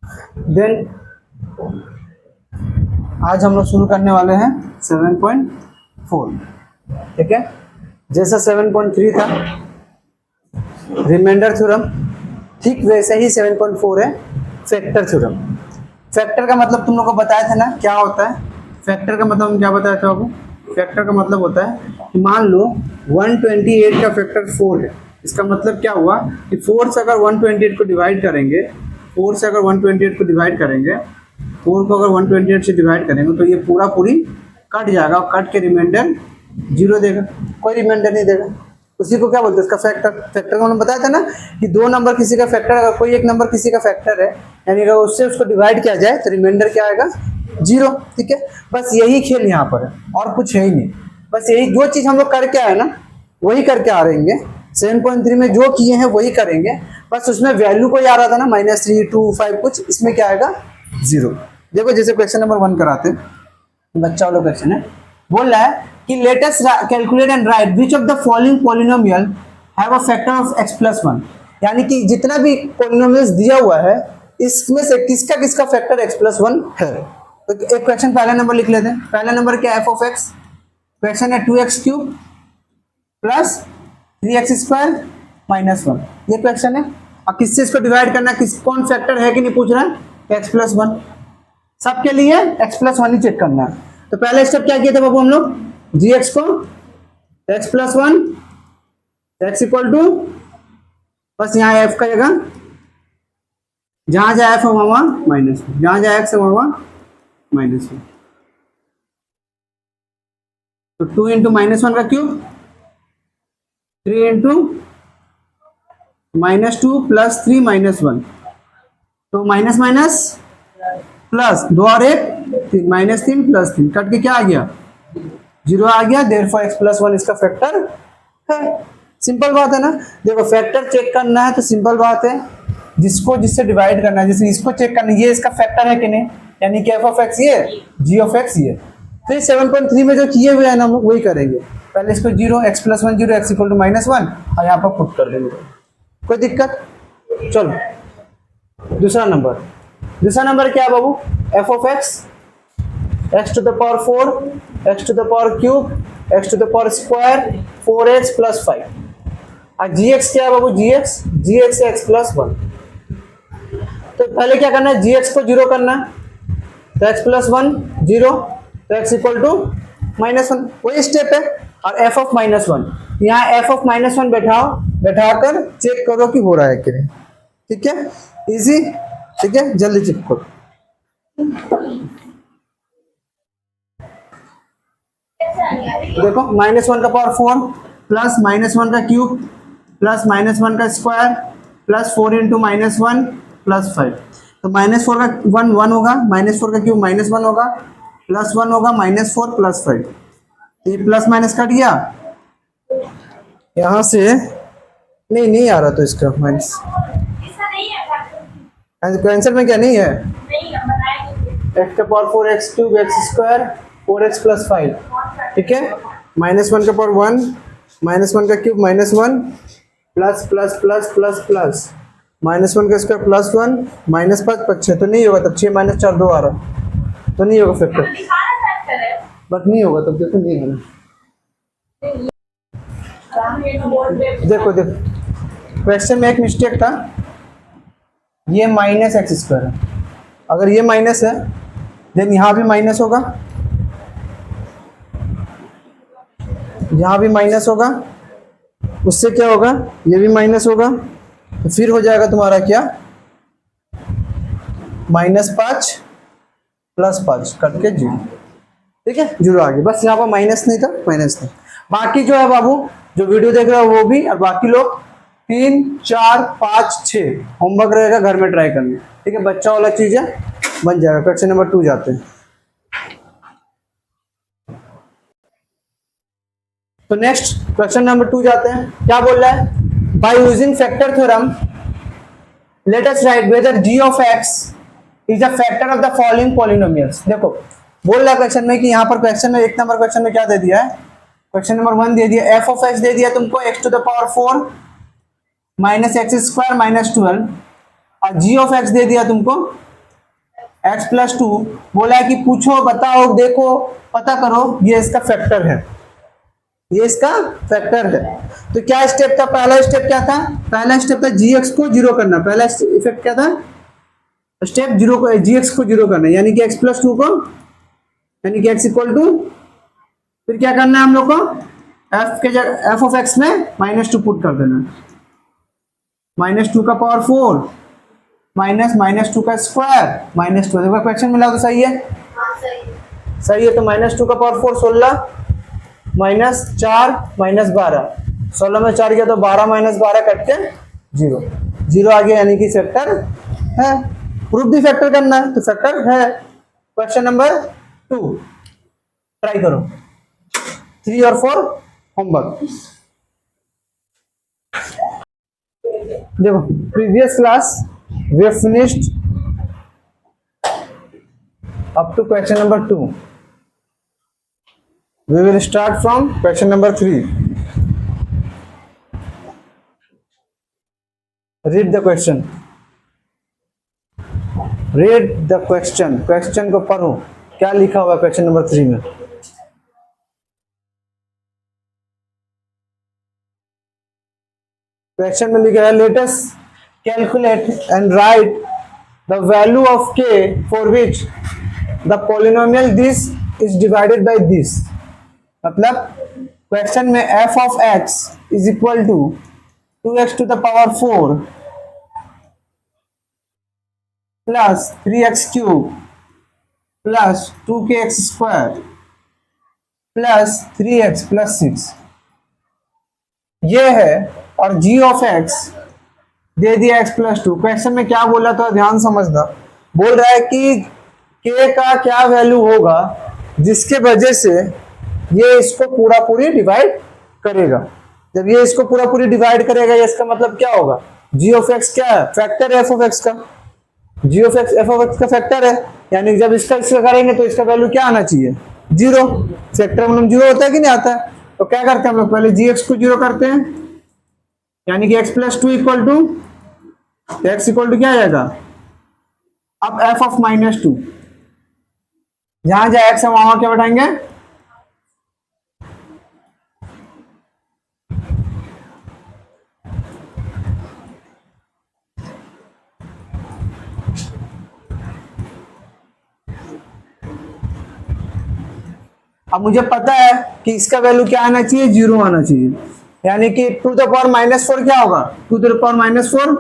Then आज हम लोग शुरू करने वाले हैं 7.4। ठीक है, जैसा 7.3 था रिमाइंडर थ्योरम, ठीक वैसे ही 7.4 है फैक्टर थ्योरम। फैक्टर का मतलब तुम लोग को बताया था ना क्या होता है। फैक्टर का मतलब हम क्या बताया था आपको। फैक्टर का मतलब होता है कि मान लो 128 का फैक्टर 4 है। इसका मतलब क्या हुआ कि 4 से अगर 128 को डिवाइड करेंगे, 4 से अगर 128 को डिवाइड करेंगे, 4 को अगर 128 से डिवाइड करेंगे तो ये पूरा पूरी कट जाएगा और कट के रिमाइंडर 0 देगा, कोई रिमाइंडर नहीं देगा। उसी को क्या बोलते हैं, इसका फैक्टर। फैक्टर का हमने बताया था ना कि दो नंबर किसी का फैक्टर, अगर कोई एक नंबर किसी का फैक्टर है यानी अगर उससे उसको डिवाइड किया जाए तो रिमाइंडर क्या आएगा, 0। ठीक है, बस यही खेल यहाँ पर है और कुछ है ही नहीं। बस यही जो चीज़ हम लोग करके आए ना वही करके आ रहेंगे। 7.3 में जो किए हैं वही करेंगे, बस उसमें वैल्यू कोई आ रहा था ना -3, 2, 5 कुछ, इसमें क्या आएगा 0। देखो जैसे क्वेश्चन नंबर 1 कराते हैं, बच्चा वाला क्वेश्चन है। बोल रहा है कि latest calculate and right which of the following polynomial have a factor of x+1। यानी कि जितना भी पॉलिनोमियल्स दिया हुआ है इसमें से किसका किसका फैक्टर x+1 है। तो एक क्वेश्चन पहला नंबर लिख लेते हैं। पहला नंबर क्या है, f(x). क्वेश्चन है 2x³ प्लस 3x² -1, ये क्वेश्चन है। अब किससे इसको डिवाइड करना, किस कौन फैक्टर है कि नहीं पूछ रहा है, x+1। सबके लिए x+1 ही चेक करना है। तो पहले स्टेप क्या किया था बाबू हम लोग, gx को x+1 x इक्वल टू, बस यहाँ f का जगह जहां जहां f है वहां -1, जहां जहां x है वहां -1। तो 2 इंटू -1 का क्यूब, 3 इंटू -2 प्लस 3 -1, तो माइनस माइनस प्लस 2 और 1 -3 प्लस 3 कट के क्या आ गया, 0 आ गया। देयरफॉर x+1 इसका फैक्टर है। सिंपल बात है ना। देखो फैक्टर चेक करना है तो सिंपल बात है, जिसको जिससे डिवाइड करना है, जैसे इसको चेक करना है ये इसका फैक्टर है कि नहीं, यानी कि f(x) ये, g(x) ये। फिर 7.3 में जो किए हुए हैं ना हम लोग वही करेंगे। पहले इसको 0, x+1 0, x इक्वल टू -1 और यहाँ पर पुट कर देंगे, कोई दिक्कत। चलो दूसरा नंबर क्या है बाबू, f(x) x to the power 4, x to the power cube, x to the power square, 4x plus 5। और gx क्या है बाबू, gx है x+1। तो पहले क्या करना है, gx को 0 करना है, तो x+1 0, तो x इक्वल टू -1, वही स्टेप है। और f(-1), यहाँ f(-1) बैठाकर चेक करो कि हो रहा है कि नहीं। ठीक है, इजी। ठीक है, जल्दी चेक करो। देखो -1 का पावर 4 प्लस -1 का क्यूब प्लस -1 का स्क्वायर प्लस 4 इंटू -1 प्लस 5। तो -4 का 1 होगा, -4 का क्यूब -1 होगा, प्लस 1 होगा, -4 प्लस 5। ये प्लस माइनस कट गया यहाँ से, नहीं आ रहा तो इसका माइनस, आंसर में क्या नहीं है, x का power 4 x³ x² 4x plus 5। ठीक है, -1 का पावर 1, -1 का cube -1 plus plus plus plus plus -1 का स्क्वायर प्लस 1 -5 5 6, तो नहीं होगा तब 6 - 4 2 आ रहा, तो नहीं होगा फैक्टर, बट नहीं होगा तब देखो नहीं होगा। देखो क्वेश्चन में एक मिस्टेक था, ये -x² है। अगर ये माइनस है देन यहाँ भी माइनस होगा, यहाँ भी माइनस होगा, उससे क्या होगा, ये भी माइनस होगा, तो फिर हो जाएगा तुम्हारा क्या, -5 प्लस 5 कट के 0। ठीक है, 0 आ गया, बस यहाँ पर माइनस नहीं था, माइनस नहीं। बाकी जो है बाबू जो वीडियो देख रहे हो वो भी, और बाकी लोग 3 4 5 6 होमवर्क रहेगा घर में ट्राई करना। ठीक है, बच्चा वाला चीज है, बन जाएगा। क्वेश्चन नंबर 2 जाते हैं। तो नेक्स्ट क्वेश्चन नंबर 2 जाते हैं। क्या बोल रहा है, by using factor theorem let us write whether g(x) is a factor of the following polynomials. देखो बोल रहा है क्वेश्चन में कि यहाँ पर क्वेश्चन में एक नंबर क्वेश्चन में क्या दे दिया है, क्वेश्चन नंबर 1 दे दिया f(x) दे दिया तुमको x to the power 4 -x² -12 और g(x) दे दिया तुमको x प्लस 2 बोला है कि पूछो, बताओ, देखो, पता करो, ये इसका फैक्टर है, ये इसका फैक्टर है। तो क्या स्टेप था, पहला स्टेप क्या था, पहला स्टेप था gx को जीरो करना, पहला इफेक्ट क्या था, स्टेप जीरो को, gx को जीरो करना, यानी कि x प्लस 2 को, यानी कि x इक्वल टू, फिर क्या करना है हम लोग को, f के जगह f ऑफ x में -2 पुट कर देना, -2 का पावर 4 माइनस -2 का स्क्वायर -2, देखो क्वेश्चन मिला तो सही है, सही है। तो -2 का पावर 4 16 -4 -12, 16 में 4 किया तो 12 -12 कट के 0, 0 आ गया, यानी कि फैक्टर है। प्रूफ भी फैक्टर करना है तो फैक्टर है। क्वेश्चन नंबर 2 ट्राई करो, 3 और 4 होमवर्क। देखो previous class we have finished up to question number 2. We will start from question number 3. Read the question. Read the question. Question को पढ़ो, क्या लिखा हुआ है क्वेश्चन नंबर 3 में। क्वेश्चन में लिखा है let us calculate and write the value of k for which the polynomial this is divided by this. मतलब क्वेश्चन में f of x is equal to 2x to the power 4 plus 3x cube plus 2kx square plus 3x plus 6 ये है, और g of x दे दिया x plus 2। Question में क्या बोला था ध्यान समझना, बोल रहा है कि k का क्या वैल्यू होगा जिसके वजह से ये इसको पूरा पूरी डिवाइड करेगा। जब ये इसको पूरा पूरी डिवाइड करेगा, इसका मतलब क्या होगा, g ऑफ x क्या है, फैक्टर है f ऑफ x का, g of x f of x का फैक्टर है, यानी जब इसका करेंगे तो इसका वैल्यू क्या आना चाहिए, 0। फैक्टर मतलब 0 होता है कि नहीं आता है। तो क्या करते हैं हम लोग, पहले gx को 0 करते हैं, यानी कि x plus 2 equal to, x equal to क्या आ जाएगा, अब f ऑफ -2, जहां जहां x है वहां क्या बैठाएंगे, अब मुझे पता है कि इसका वैल्यू क्या आना चाहिए, 0 आना चाहिए, यानी कि 2 to the power -4 क्या होगा, 2 to the power -4,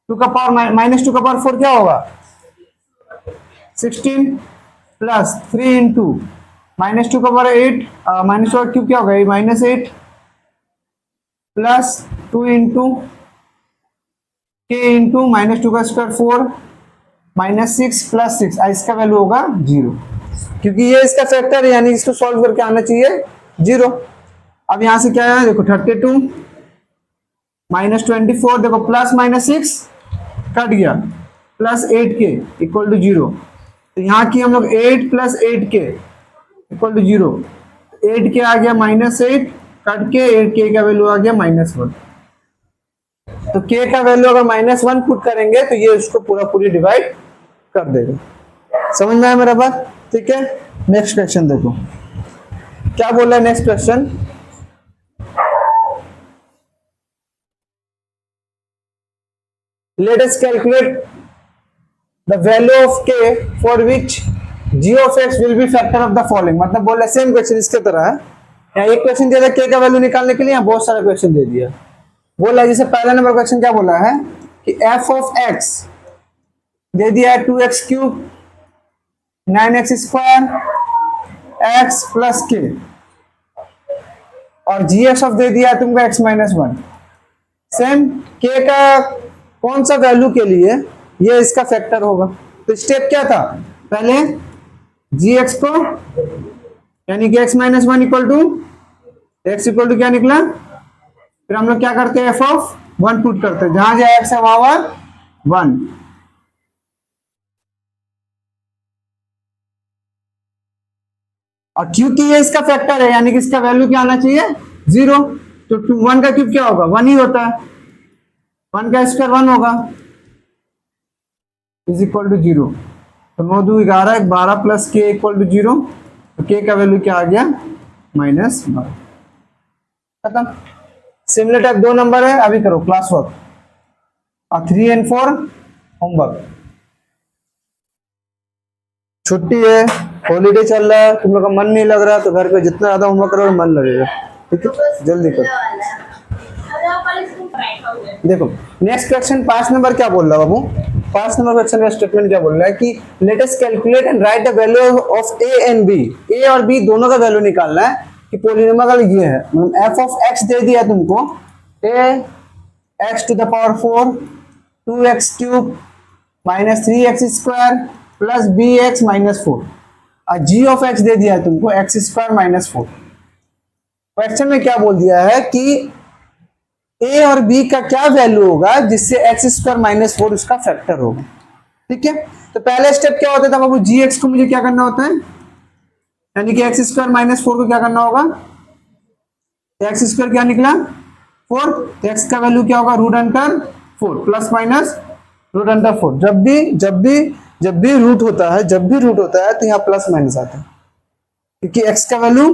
2 का पावर -2 का पावर 4 क्या होगा, 16 प्लस 3 इंटू -2 का पावर 8, -2 का क्यूब क्या होगा, -8 प्लस 2 इंटू k इंटू -2 का स्क्वायर 4 -6 प्लस 6, इसका वैल्यू होगा 0, क्योंकि ये इसका फैक्टर है, यानी इसको सॉल्व करके आना चाहिए 0। अब यहां से क्या है, देखो 32 -24, देखो प्लस -6 कट गया, प्लस 8k इक्वल टू 0। तो यहाँ की हम लोग 8 plus 8k equal to 0, 8k आ गया -8 कट के 8k का वैल्यू आ गया -1। तो k का वैल्यू अगर -1 पुट करेंगे तो ये इसको पूरा पूरी डिवाइड कर देगा। समझ में आया मेरा बात, ठीक है। नेक्स्ट क्वेश्चन देखो क्या बोल रहा है, next question, let us calculate the value of k for which g of x will be factor of the following। मतलब बोल रहा है सेम क्वेश्चन इसके तरह है, यहाँ एक क्वेश्चन दिया था k का वैल्यू निकालने के लिए, यहाँ बहुत सारा क्वेश्चन दे दिया। बोल रहा है जैसे पहला नंबर क्वेश्चन क्या बोला है कि f ऑफ x दे दिया है 2x cube 9x square x plus k, और gx ऑफ दे दिया है तुमको x -1। सेम k का कौन सा वैल्यू के लिए ये इसका फैक्टर होगा। तो स्टेप क्या था, पहले gx को, यानी कि x -1 equal to x equal to क्या निकला, फिर हम लोग क्या करते हैं f ऑफ 1 पुट करते हैं, जहां जहां x है वहां 1। और क्योंकि ये इसका फैक्टर है, यानी कि इसका वैल्यू क्या आना चाहिए 0। तो 1 का क्यूब क्या होगा, 1 ही होता है, 1 का स्क्वायर 1 होगा, इज इक्वल टू 0। तो 9 2 11, 12 प्लस के इक्वल टू 0, तो के का वैल्यू क्या आ गया -12। खत्म। सिमिलर टाइप 2 नंबर है, अभी करो क्लास वर्क। और 3 and 4 होमवर्क। छुट्टी है, हॉलीडे चल रहा है, तुम लोग का मन नहीं लग रहा, तो घर पे जितना ज्यादा होमवर्क करो मन लगेगा। ठीक है, जल्दी करो। देखो नेक्स्ट क्वेश्चन 5 नंबर क्या बोल रहा है बाबू। 5 नंबर क्वेश्चन का स्टेटमेंट क्या बोल रहा है कि let us calculate and write the value of a and b. A और बी दोनों का वैल्यू निकालना है कि पॉलिनोमियल ये है, मतलब एफ ऑफ एक्स दे दिया तुमको, a x to the power 4 2x cube minus 3x square plus b x minus 4, और जी ऑफ एक्स दे दिया है तुमको एक्स स्क्वायर माइनस 4। क्वेश्चन में क्या बोल दिया है कि ए और बी का क्या वैल्यू होगा जिससे एक्स स्क्वायर माइनस 4 उसका फैक्टर होगा। ठीक है, तो पहला स्टेप क्या होता था बाबू, जी एक्स को मुझे क्या करना होता है, यानी कि एक्स स्क्वायर माइनस 4 को क्या करना होगा, एक्स स्क्वायर क्या निकला 4, तो एक्स का वैल्यू क्या होगा root under 4 plus minus root under 4। जब भी रूट होता है, तो यहाँ प्लस माइनस आता है, क्योंकि एक्स का वैल्यू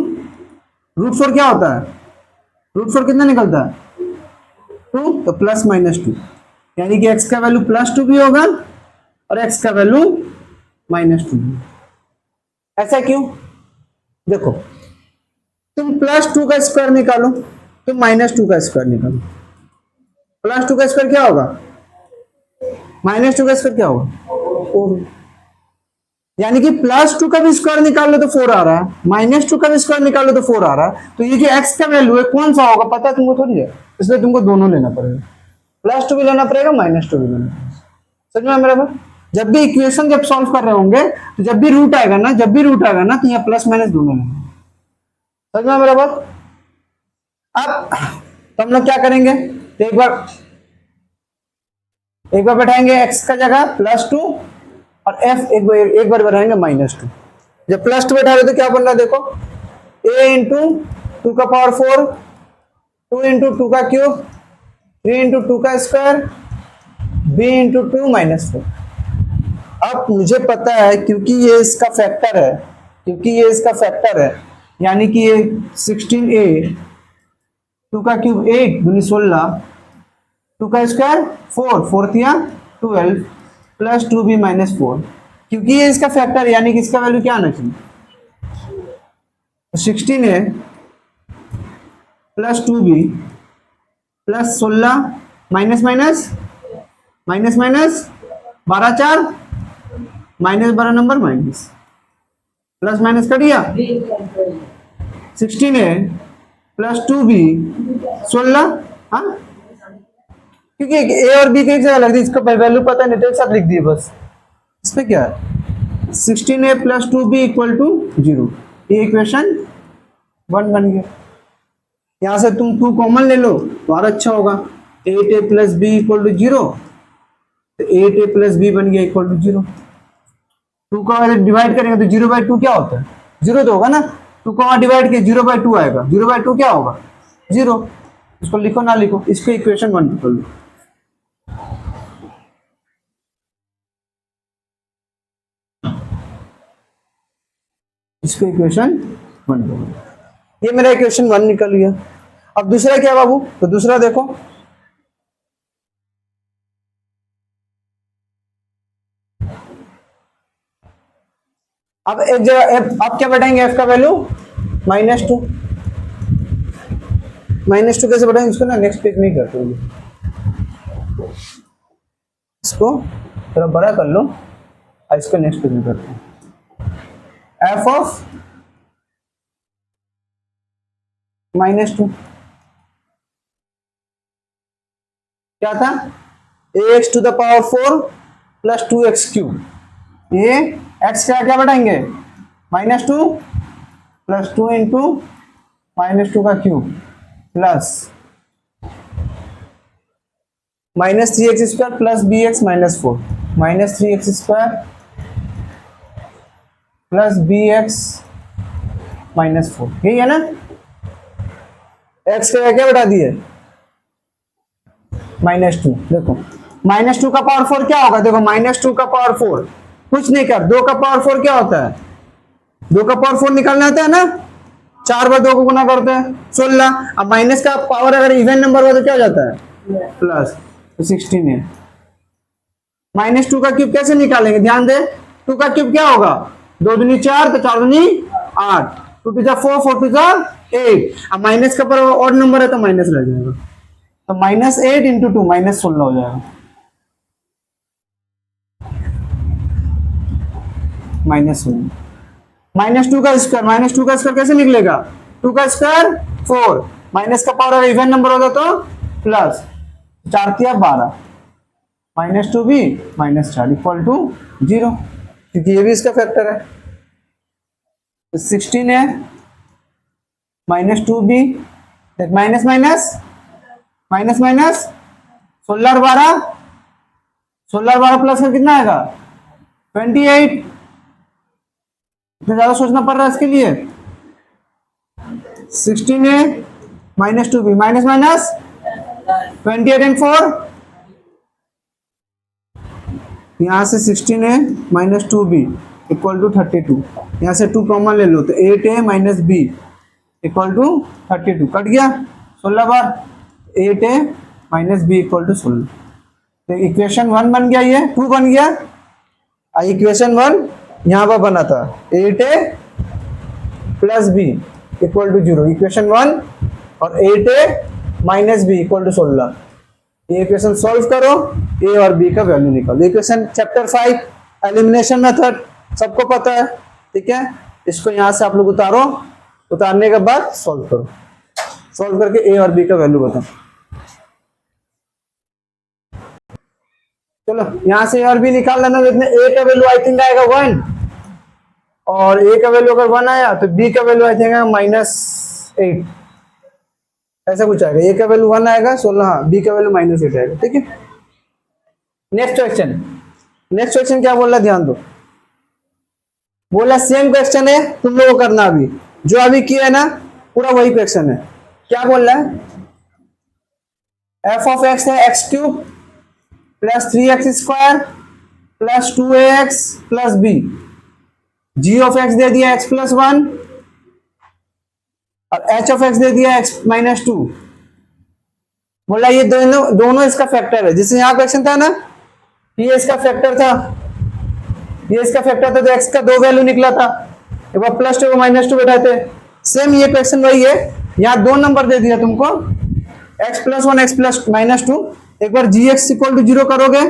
रूट 4 क्या होता है, रूट 4 कितना निकलता है 2, तो प्लस माइनस 2, यानी कि एक्स का वैल्यू +2 भी होगा और एक्स का वैल्यू -2 भी। ऐसा क्यों, देखो तुम +2 का स्क्वायर निकालो, तुम -2 का स्क्वायर निकालो, +2 का स्क्वायर क्या होगा, -2 का स्क्वायर क्या होगा 4, यानी कि +2 का भी स्क्वायर निकाल लो तो 4 आ रहा है, -2 का भी स्क्वायर निकाल लो तो 4 आ रहा है। तो ये जो x का वैल्यू है कौन सा होगा पता है तुमको थोड़ी है, इसलिए तुमको दोनों लेना पड़ेगा, +2 भी लेना पड़ेगा -2 भी लेना पड़ेगा। समझ में मेरा बात, जब भी इक्वेशन जब सॉल्व कर रहे होंगे तो जब भी रूट आएगा ना, तो यहाँ प्लस माइनस दोनों लेना। समझ में मेरा बात। अब तो हम लोग क्या करेंगे, तो एक बार बैठाएंगे x का जगह +2 और f एक बार बैठाएंगे -2। जब +2 बैठा रहे तो क्या बन रहा है देखो, a इंटू 2 का पावर 4 2 इंटू 2 का क्यूब 3 इंटू 2 का स्क्वायर b इंटू 2 -4। अब मुझे पता है क्योंकि ये इसका फैक्टर है, यानी कि ये 16a 2 का क्यूब 8 दूनी 16 2 का स्क्वायर 4 4 या 12 प्लस 2b -4, क्योंकि ये इसका फैक्टर है, यानी कि इसका वैल्यू क्या आना चाहिए, 16a plus 2b plus 16 minus 12 4 -12 number minus plus minus cut गया, 16a प्लस 2b 16, हाँ क्योंकि ए और बी की एक जगह लग दी, इसका वैल्यू पता नहीं तो एक साथ लिख दिए बस। इसमें क्या है 16a plus 2b equal to 0, ये इक्वेशन 1 बन गया। यहां से तुम 2 कॉमन ले लो तो और अच्छा होगा, 8a plus b equal to 0, तो 8a प्लस बी बन गया इक्वल टू 0। 2 का डिवाइड करेंगे तो 0/2 क्या होता है 0 तो होगा ना, 2 को वहां डिवाइड किया 0/2 आएगा, 0/2 क्या होगा 0। इसको लिखो ना लिखो, इसको इक्वेशन 1 कर लो। इसको इक्वेशन 1 कर लो, ये मेरा इक्वेशन 1 निकल गया। अब दूसरा क्या बाबू, तो दूसरा देखो, अब एक जगह आप क्या बैठाएंगे f का वैल्यू -2 कैसे बढ़ाएंगे, इसको ना नेक्स्ट पेज में ही करते हैं, इसको थोड़ा बड़ा कर लो और इसको नेक्स्ट पेज में करते हैं। f ऑफ -2 क्या था, ax to the power 4 plus 2x cube, ये x का क्या बढ़ाएंगे -2 प्लस 2 इंटू -2 का cube plus -3x square plus bx -4 -3x square plus bx -4, यही है ना। x का क्या बढ़ा दिए -2, देखो -2 का पावर 4 क्या होगा, देखो -2 का पावर 4 कुछ नहीं कर, 2 का पावर 4 क्या होता है, 2 का पावर 4 निकालना आता है ना, 4 बार 2 को गुना करते हैं 16। अब माइनस का पावर अगर इवन नंबर हो तो क्या हो जाता है प्लस, तो 16 है। -2 का क्यूब कैसे निकालेंगे, ध्यान दे, 2 का क्यूब क्या होगा, 2 दूनी 4, तो 4 दूनी 8, 2 टू 4, 4 टू 8। अब माइनस का पर ऑड नंबर है तो माइनस रह जाएगा, तो -8 इंटू 2 -16 हो जाएगा, -16। -2 का स्क्वायर, -2 का स्क्वायर कैसे निकलेगा, 2 का स्क्वायर 4, माइनस का पावर अगर इवन नंबर होता तो प्लस, 4 तिया 12, -2 भी -4 इक्वल टू 0, क्योंकि ये भी इसका फैक्टर है। तो 16 है, -2 भी, माइनस माइनस माइनस माइनस, 16 और 12, 16 और 12 प्लस का कितना आएगा 28। इतना ज्यादा सोचना पड़ रहा है इसके लिए। 16 है, -2 भी, माइनस माइनस 28 एंड 4, यहां से 16 है -2 बी इक्वल टू 32, यहां से 2 कॉमन ले लो तो 8 है माइनस बी इक्वल टू 32, कट गया 16 बार, 8 है माइनस बी इक्वल टू 16। तो इक्वेशन 1 बन गया, ये 2 बन गया, इक्वेशन 1 यहां पर बना था 8 a plus b equal to 0, equation 1, और 8 a minus B equal to 16। ये इक्वेशन सॉल्व करो, ए और बी का वैल्यू निकालो। इक्वेशन चैप्टर 5 एलिमिनेशन मेथड सबको पता है, ठीक है। इसको यहां से आप लोग उतारो, उतारने के बाद सॉल्व करो, सॉल्व करके ए और बी का वैल्यू बताओ। चलो यहां से ए और बी निकाल लेना, देखने ए का वैल्यू आई थिंक आएगा 1, और ए का वैल्यू अगर 1 आया तो बी का वैल्यू आई थिंक -8, ऐसा कुछ आएगा। ए का वैल्यू 1 आएगा 16, हाँ, बी का वैल्यू -8 आएगा, ठीक है। नेक्स्ट क्वेश्चन, नेक्स्ट क्वेश्चन क्या बोल रहा है, ध्यान दो। बोला सेम क्वेश्चन है, तुम लोगों को करना अभी जो अभी किया है ना, पूरा वही क्वेश्चन है। क्या बोल रहा है, एफ ऑफ एक्स है x³ plus 3x² plus 2ax plus b, g of x दे दिया x+1 और h ऑफ एक्स दे दिया x-2। बोला ये दोनों इसका फैक्टर है, जिससे यहां क्वेश्चन था ना, ये इसका फैक्टर था, ये इसका फैक्टर था, तो x का 2 वैल्यू निकला था, एक बार +2 को -2 बैठाए थे। सेम ये क्वेश्चन वही है, यहाँ 2 नंबर दे दिया तुमको, x+1 x+-2, एक बार gx इक्वल टू 0 करोगे,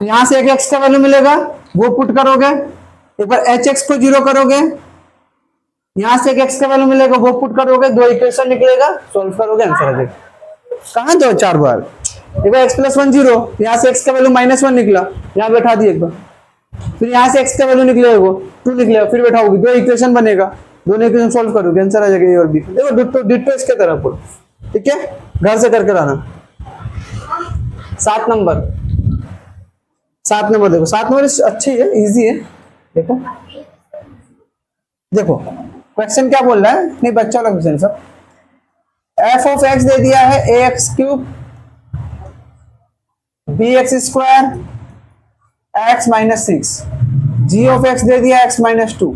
यहां से एक x का वैल्यू मिलेगा, वो पुट करोगे, एक बार hx को 0 करोगे, यहां से एक x का वैल्यू मिलेगा, वो पुट करोगे, 2 इक्वेशन निकलेगा, सॉल्व करोगे, आंसर आ जाएगा। कहां दो 4 बार, एक बार x+1 0, यहां से x का वैल्यू -1 निकला, यहां बैठा दिए एक बार, फिर यहां से x का वैल्यू निकलेगा वो 2 निकलेगा, फिर बैठाओगे, 2 इक्वेशन बनेगा, दोनों इक्वेशन सॉल्व करोगे, आंसर आ जाएगा ए और बी। देखो डिट्टो इसके तरह पूरा, ठीक है, घर से करके लाना। 7 नंबर, 7 नंबर देखो, 7 नंबर अच्छी है, इजी है। देखो देखो क्वेश्चन क्या बोल रहा है, नहीं बच्चा वाला क्वेश्चन सब। एफ ऑफ एक्स दे दिया है ax³ bx² x-6, g of x दे दिया x-2।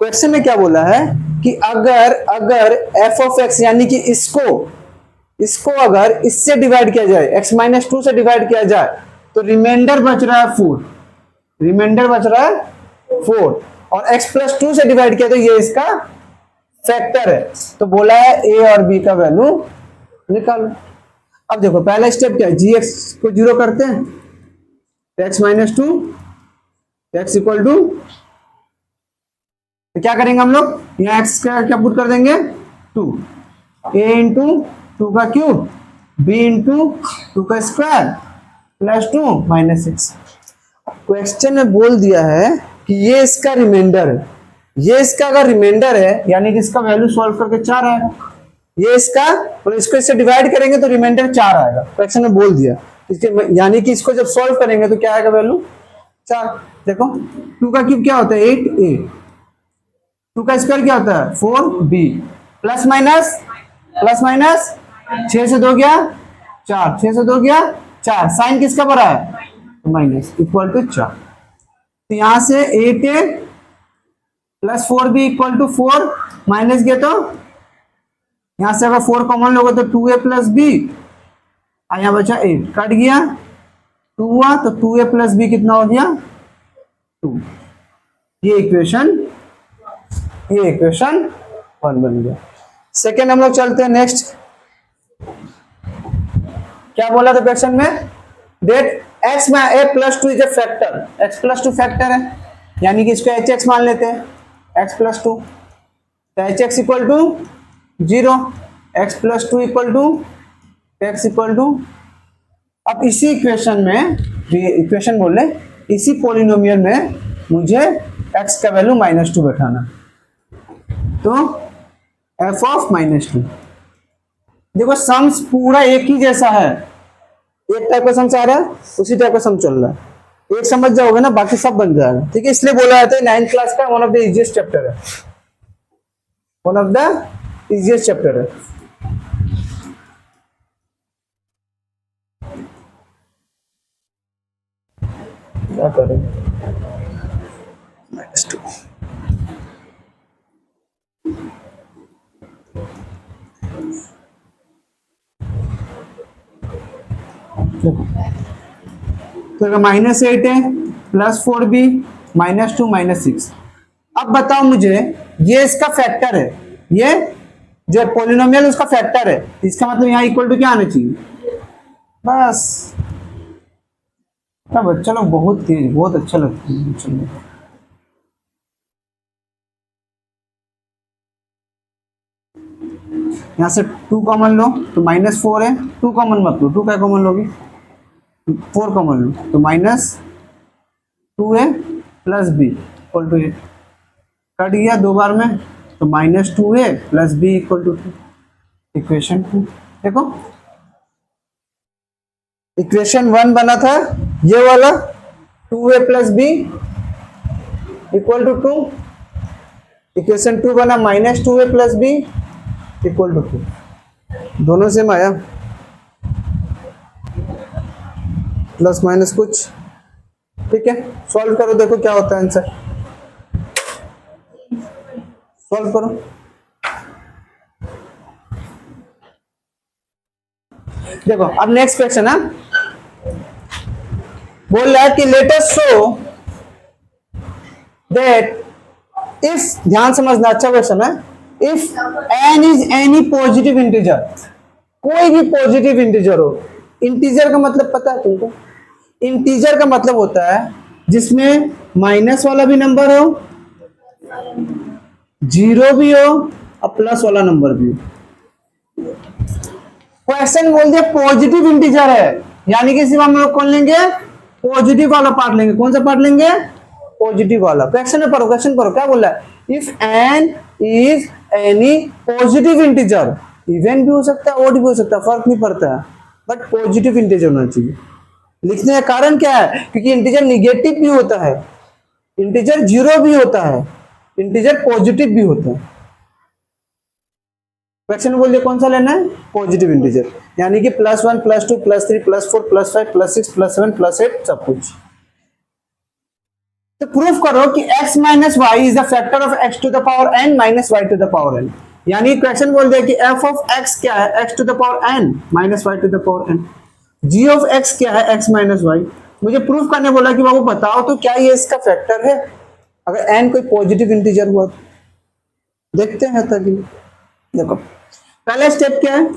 क्वेश्चन में क्या बोला है कि अगर एफ ऑफ एक्स यानी कि इसको अगर इससे डिवाइड किया जाए, x-2 से डिवाइड किया जाए, तो रिमाइंडर बच रहा है 4, रिमाइंडर बच रहा है 4, और x+2 से डिवाइड किया तो ये इसका फैक्टर है। तो बोला है ए और बी का वैल्यू निकालो। अब देखो पहला स्टेप क्या है, gx को 0 करते हैं, x-2 x इक्वल टू, तो क्या करेंगे हम लोग, यहाँ x का क्या पुट कर देंगे 2, a इंटू 2 का क्यूब b इंटू 2 का स्क्वायर प्लस 2 -6। क्वेश्चन में बोल दिया है कि ये इसका रिमाइंडर है, ये इसका अगर रिमाइंडर है यानी कि इसका वैल्यू सॉल्व करके 4 आएगा, ये इसका, और इसको इससे डिवाइड करेंगे तो रिमाइंडर 4 आएगा। क्वेश्चन में बोल दिया इसके, यानी कि इसको जब सॉल्व करेंगे तो क्या आएगा वैल्यू 4। देखो 2 का क्यूब क्या होता है 8a, 2 का स्क्वायर क्या होता है 4b, प्लस माइनस 6 से 2 गया 4, 6 से 2 गया 4, साइन किसका बड़ा है तो माइनस इक्वल टू 4। तो यहां से 8a plus 4b equal to 4 minus गया, तो यहां से अगर 4 कॉमन लोगे तो 2a प्लस बी, और यहां बचा 8, कट गया 2 हुआ, तो 2a प्लस बी कितना हो गया 2। ये इक्वेशन 1 बन गया। सेकेंड हम लोग चलते हैं नेक्स्ट। क्या बोला था क्वेश्चन में, डेट x में a plus 2 is a factor, x plus 2 factor है, यानी कि इसको hx मान लेते हैं, x प्लस 2, तो hx equal to 0, x plus 2 equal to x equal to. अब इसी इक्वेशन में, इक्वेशन बोल रहे, इसी पोलिनोमियल में मुझे x का वैल्यू -2 बैठाना, तो f ऑफ -2। देखो सम्स पूरा एक ही जैसा है, एक टाइप का सम्स आ रहा है, उसी टाइप का सम चल रहा है, एक समझ जाओगे ना बाकी सब बन जाएगा, ठीक है। इसलिए बोला जाता है 9th क्लास का one of the easiest chapter है, one of the easiest chapter है। क्या करें, -2 तो -8 है प्लस 4b -2 -6। अब बताओ मुझे, ये इसका फैक्टर है, ये जो पोलिनोमियल उसका फैक्टर है, इसका मतलब यहाँ इक्वल टू क्या आना चाहिए, बस। बच्चा लोग बहुत तेज, बहुत अच्छा लगता है। चलो यहाँ से 2 कॉमन लो तो -4 है, 2 कॉमन मत लो, 2 क्या कॉमन लोगे, 4 कॉमन लो तो -2a plus b equal to 8, कट गया 2 बार में, तो -2a plus b equal to 2, equation 2। देखो इक्वेशन 1 बना था ये वाला, 2a plus b equal to 2, equation 2 बना -2a plus b equal to 2, दोनों सेम आया, प्लस माइनस कुछ, ठीक है। सॉल्व करो, देखो क्या होता है आंसर, सॉल्व करो। देखो अब नेक्स्ट क्वेश्चन है, बोल रहा है कि let us show that if, ध्यान समझना, अच्छा क्वेश्चन है, if n is any positive integer, कोई भी पॉजिटिव इंटीजर हो, इंटीजर का मतलब पता है तुमको, इंटीजर का मतलब होता है जिसमें माइनस वाला भी नंबर हो, जीरो भी हो और प्लस वाला नंबर भी हो। क्वेश्चन बोल दिया पॉजिटिव इंटीजर है, यानी कि सिर्फ हम लोग कौन लेंगे, पॉजिटिव वाला पार्ट लेंगे। कौन सा पार्ट लेंगे, पॉजिटिव वाला। क्वेश्चन में पढ़ो, क्वेश्चन पढ़ो, क्या बोल रहा है, if n is any positive integer, even भी हो सकता है, ओड भी हो सकता है, फर्क नहीं पड़ता है, बट पॉजिटिव इंटीजर होना चाहिए। लिखने का कारण क्या है, क्योंकि इंटीजर निगेटिव भी होता है, इंटीजर जीरो भी होता है, इंटीजर पॉजिटिव भी होता है। क्वेश्चन बोलिए कौन सा लेना है, पॉजिटिव इंटीजर, यानी कि +1 +2 +3 +4 +5 +6 +7 +8 सब कुछ। तो प्रूफ करो कि x minus y is the factor of x to the power n minus y to the power n, यानी क्वेश्चन बोल दिया कि f ऑफ x क्या है, x to the power n minus y to the power n, g of x क्या है, x minus y. मुझे प्रूफ करने बोला कि बाबू बताओ तो क्या ये इसका फैक्टर है, अगर n कोई पॉजिटिव इंटीजर हुआ तो। देखते हैं तक, देखो पहला स्टेप क्या है,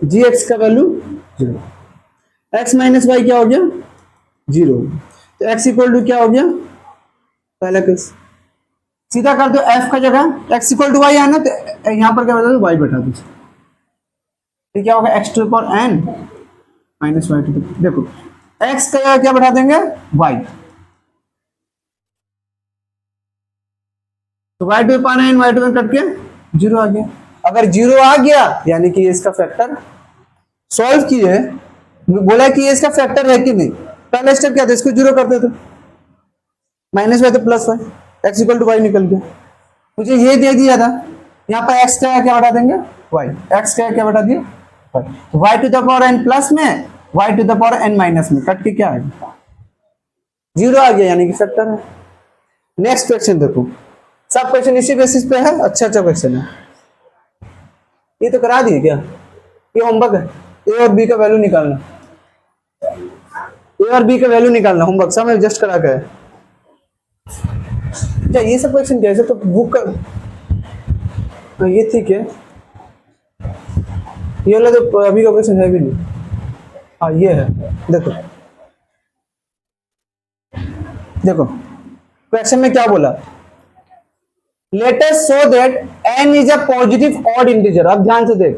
gx का वैल्यू 0, x माइनस वाई क्या हो गया 0, तो x इक्वल टू क्या हो गया, पहला केस सीधा कर दो, f का जगह x इक्वल टू वाई है ना, तो यहां पर क्या बता दो y बैठा दो, तो क्या होगा x to the power n minus y to the, देखो x का जगह क्या बैठा देंगे y, तो y to the power n y to the कट के 0 आ गया। अगर 0 आ गया यानी कि इसका फैक्टर, सॉल्व किए, बोला कि इसका फैक्टर है कि नहीं, पहला स्टेप क्या था, इसको 0 करते थे, माइनस वाई तो plus y, x equal to y निकल गया। मुझे ये दे दिया था, यहाँ पर एक्स का क्या बता देंगे वाई, एक्स का क्या बता दिया y, y to the power n plus में y to the power n minus में, कट के क्या आएगा जीरो आ गया यानी कि फैक्टर है। नेक्स्ट क्वेश्चन देखो, सब क्वेश्चन इसी बेसिस पे है। अच्छा क्वेश्चन है, ये तो करा दिए क्या, ये होमवर्क है। ए और बी का वैल्यू निकालना, ए और बी का वैल्यू निकालना होमवर्क, सब एडजस्ट करा के है। क्या ये सब क्वेश्चन कैसे, तो बुक का ये ठीक है, ये वाला तो अभी का क्वेश्चन है भी नहीं। हाँ ये है, देखो देखो क्वेश्चन में क्या बोला, let us show that n is a positive odd integer. अब ध्यान से देख,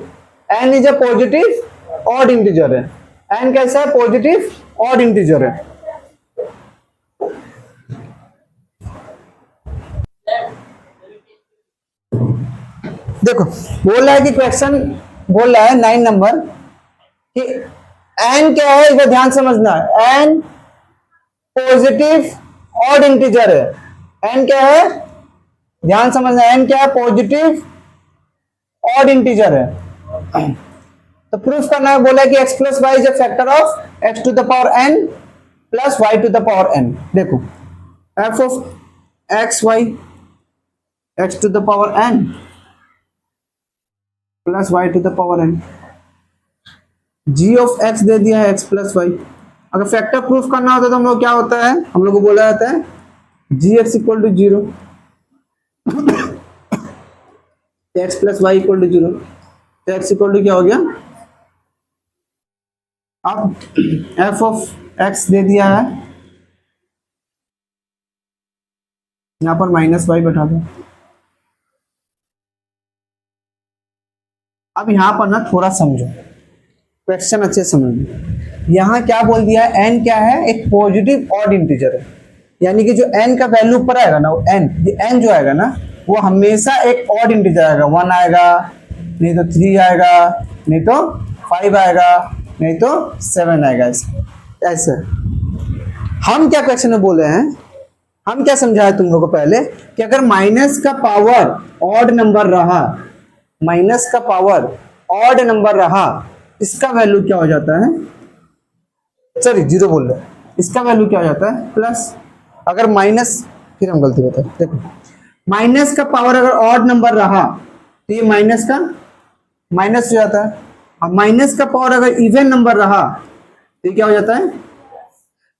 n is a positive odd integer है। n कैसा है, पॉजिटिव ऑड इंटीजर है। देखो बोल रहा है कि क्वेश्चन बोल रहा है 9 नंबर कि n क्या है, इधर ध्यान समझना, n पॉजिटिव ऑड इंटीजर है। n क्या है, ध्यान समझना, n क्या है, पॉजिटिव ऑड इंटीजर है। तो प्रूफ करना है, बोला कि x plus y is a factor of x to the power n plus y to the power n। देखो f of x y x to the power n plus y to the power n, g of x दे दिया है x plus y. अगर factor proof करना होता है तो हम लोग क्या होता है, हम लोग को बोला जाता है gx equal to 0, x plus y equal to 0। तो x इक्वल टू क्या हो गया, अब f ऑफ x दे दिया है, यहां पर माइनस वाई बैठा दो। अब यहां पर ना थोड़ा समझो, क्वेश्चन अच्छे समझो। यहां क्या बोल दिया है, n क्या है, एक पॉजिटिव ऑड इंटीजर है, यानी कि जो n का वैल्यू ऊपर आएगा ना, वो n, ये n जो आएगा ना, वो हमेशा एक ऑड इंटीजर आएगा। 1 आएगा, नहीं तो 3 आएगा, नहीं तो 5 आएगा, नहीं तो 7 आएगा। ऐसे हम क्या क्वेश्चन में बोले हैं, हम क्या समझाया तुम लोगों को पहले कि अगर माइनस का पावर ऑड नंबर रहा, माइनस का पावर ऑड नंबर रहा, इसका वैल्यू क्या हो जाता है, सॉरी 0 बोल रहे हैं, इसका वैल्यू क्या हो जाता है, प्लस। अगर माइनस, फिर हम गलती बताए, देखो माइनस का पावर अगर ऑड नंबर रहा तो ये माइनस का माइनस हो जाता है, और माइनस का पावर अगर इवन नंबर रहा तो ये क्या हो जाता है,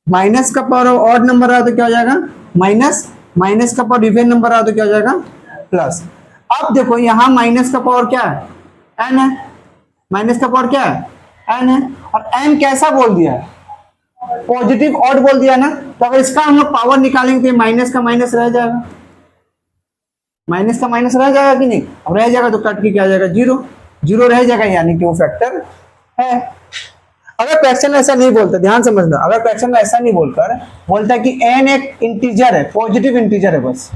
माइनस का पावर ऑड नंबर रहा तो क्या हो जाएगा माइनस, माइनस का पावर इवन नंबर रहा तो क्या हो जाएगा प्लस। अब देखो यहां माइनस का पावर क्या है, n है, माइनस का पावर क्या है, n है, और n कैसा बोल दिया है, पॉजिटिव ऑड बोल दिया ना, तो अगर इसका हम लोग पावर निकालेंगे तो माइनस का माइनस रह जाएगा, माइनस का माइनस रह जाएगा कि नहीं, अब रह जाएगा तो कट के क्या आ जाएगा 0, 0 रह जाएगा, यानी कि वो फैक्टर है। अगर क्वेश्चन ऐसा नहीं बोलता, ध्यान समझना, अगर क्वेश्चन ऐसा नहीं बोलकर बोलता है कि n एक इंटीजर है, पॉजिटिव इंटीजर है, बस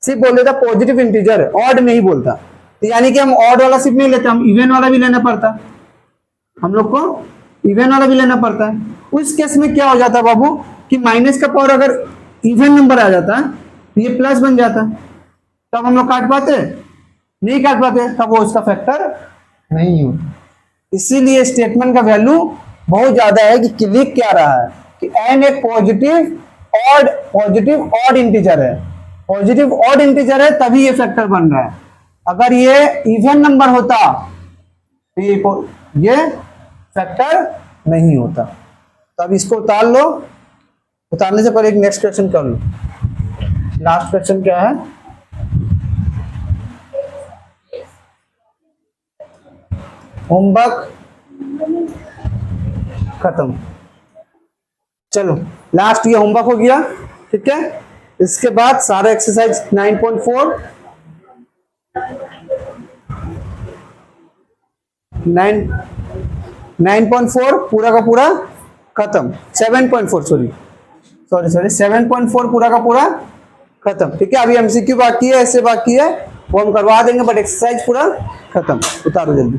सिर्फ बोल देता पॉजिटिव इंटीजर है, ऑड नहीं बोलता, तो यानी कि हम ऑड वाला सिर्फ नहीं लेते, हम इवन वाला भी लेना पड़ता, हम लोग को इवन वाला भी लेना पड़ता है। उस केस में क्या हो जाता है बाबू कि माइनस का पावर अगर इवन नंबर आ जाता तो ये प्लस बन जाता, तब हम लोग काट पाते, नहीं काट पाते, तब वो उसका फैक्टर नहीं होता। इसीलिए स्टेटमेंट का वैल्यू बहुत ज्यादा है कि लिख क्या रहा है कि n एक पॉजिटिव ऑड इंटीजर है, पॉजिटिव ऑड इंटीजर है तभी ये फैक्टर बन रहा है। अगर ये इवन नंबर होता तो ये फैक्टर नहीं होता। तो अब इसको उतार लो, उतारने से पहले एक नेक्स्ट क्वेश्चन कर लो। लास्ट क्वेश्चन क्या है, होमवर्क खत्म। चलो लास्ट ये होमवर्क हो गया, ठीक है। इसके बाद सारा एक्सरसाइज 9.4 9.4 पूरा का पूरा खत्म, 7.4 सॉरी 7.4 पूरा का पूरा खत्म, ठीक है। अभी एमसीक्यू बाकी है, ऐसे बाकी है, वो हम करवा देंगे, बट एक्सरसाइज पूरा खत्म। उतारो जल्दी।